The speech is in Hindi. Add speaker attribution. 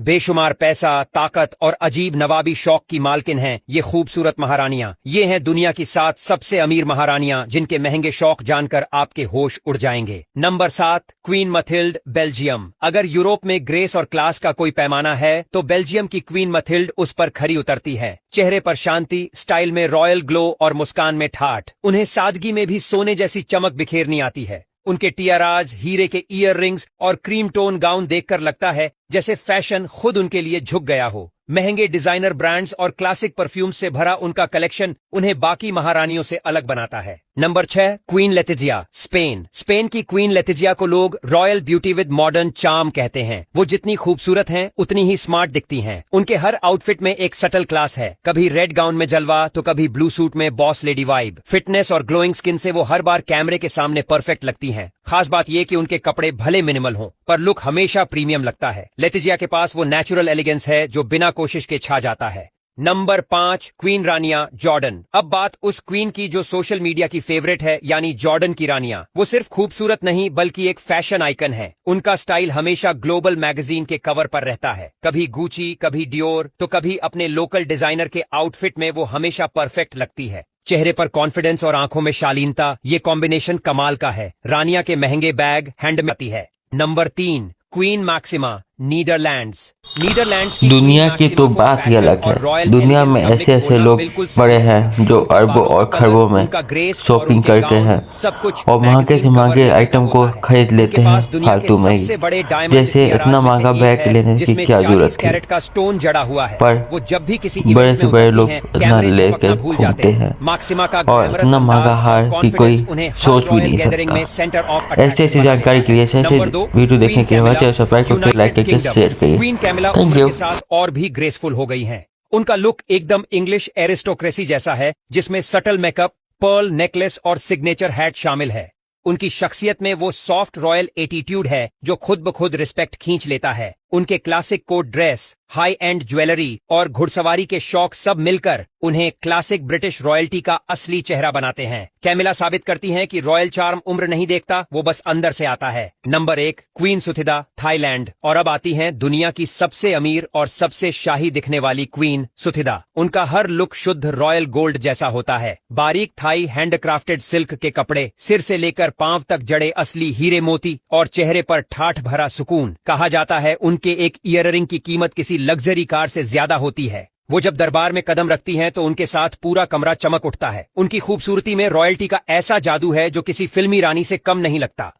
Speaker 1: बेशुमार पैसा, ताकत और अजीब नवाबी शौक की मालकिन हैं ये खूबसूरत महारानियां। ये हैं दुनिया की 7 सबसे अमीर महारानियां जिनके महंगे शौक जानकर आपके होश उड़ जाएंगे। Number 7, queen Mathilde, Belgium. अगर यूरोप में ग्रेस और क्लास का कोई पैमाना है तो बेल्जियम की क्वीन मथिल्ड उस पर खरी उतरती है। चेहरे पर शांति, स्टाइल में रॉयल ग्लो और मुस्कान में ठाठ। उन्हें सादगी में भी सोने जैसी चमक बिखेरनी आती है। उनके टियाराज, हीरे के ईयर रिंग्स और क्रीम टोन गाउन देखकर लगता है जैसे फैशन खुद उनके लिए झुक गया हो। महंगे डिजाइनर ब्रांड्स और क्लासिक परफ्यूम्स से भरा उनका कलेक्शन उन्हें बाकी महारानियों से अलग बनाता है। Number 6, queen Letizia, Spain. Spain की क्वीन लेटिजिया को लोग royal beauty with modern charm कहते हैं। वो जितनी खूबसूरत हैं उतनी ही स्मार्ट दिखती हैं। उनके हर आउटफिट में एक सटल क्लास है। कभी रेड गाउन में जलवा तो कभी ब्लू सूट में बॉस लेडी वाइब। फिटनेस और ग्लोइंग स्किन से वो हर बार कैमरे के सामने परफेक्ट लगती हैं। खास बात ये कि उनके कपड़े भले मिनिमल हों पर लुक हमेशा प्रीमियम लगता है। लेटिजिया के पास वो नेचुरल एलिगेंस है जो बिना कोशिश के छा जाता है। नंबर 5, क्वीन रानिया, जॉर्डन। अब बात उस क्वीन की जो सोशल मीडिया की फेवरेट है, यानी जॉर्डन की रानियां। वो सिर्फ खूबसूरत नहीं बल्कि एक फैशन आइकन है। उनका स्टाइल हमेशा ग्लोबल मैगजीन के कवर पर रहता है। कभी गुची, कभी डियोर तो कभी अपने लोकल डिजाइनर के आउटफिट में वो हमेशा परफेक्ट लगती है। चेहरे पर कॉन्फिडेंस और आंखों में शालीनता, ये कॉम्बिनेशन कमाल का है। रानिया के महंगे बैग हैंड में आती है। Number 3, queen maxima, Netherlands. Netherlands की
Speaker 2: दुनिया की तो बात ही अलग है। दुनिया में ऐसे ऐसे लोग बड़े हैं जो अरबों और खरबों में शॉपिंग करते हैं और महंगे से महंगे आइटम को खरीद लेते हैं फालतू में ही। जैसे इतना महंगा बैग लेने की क्या जरूरत थी, पर बड़े से बड़े लोग इतना लेकर घूमते हैं और इतना महंगा हार की कोई सोच भी नहीं सकता। ऐसी ऐसी जानकारी के लिए, ऐसे वीडियो देखने के लिए सब्सक्राइब करके लाइक करके शेयर करिए।
Speaker 1: क्वीन कैमिला उम्र के साथ और भी ग्रेसफुल हो गई हैं। उनका लुक एकदम इंग्लिश एरिस्टोक्रेसी जैसा है जिसमें सटल मेकअप, पर्ल नेकलेस और सिग्नेचर हैट शामिल है। उनकी शख्सियत में वो सॉफ्ट रॉयल एटीट्यूड है जो खुद ब खुद रिस्पेक्ट खींच लेता है। उनके classic coat dress, high end jewellery और घुड़सवारी के शौक सब मिलकर उन्हें क्लासिक ब्रिटिश रॉयल्टी का असली चेहरा बनाते हैं। कैमिला साबित करती हैं कि रॉयल चार्म उम्र नहीं देखता, वो बस अंदर से आता है। Number 1, queen Suthida, Thailand. और अब आती हैं दुनिया की सबसे अमीर और सबसे शाही दिखने वाली क्वीन सुथिदा। उनका हर लुक शुद्ध रॉयल गोल्ड जैसा होता है। बारीक थाई हैंडक्राफ्टेड सिल्क के कपड़े, सिर से लेकर पांव तक जड़े असली हीरे मोती और चेहरे पर ठाठ भरा सुकून। कहा जाता है उनके एक ईयररिंग की कीमत किसी लग्जरी कार से ज्यादा होती है। वो जब दरबार में कदम रखती हैं तो उनके साथ पूरा कमरा चमक उठता है। उनकी खूबसूरती में रॉयल्टी का ऐसा जादू है जो किसी फिल्मी रानी से कम नहीं लगता।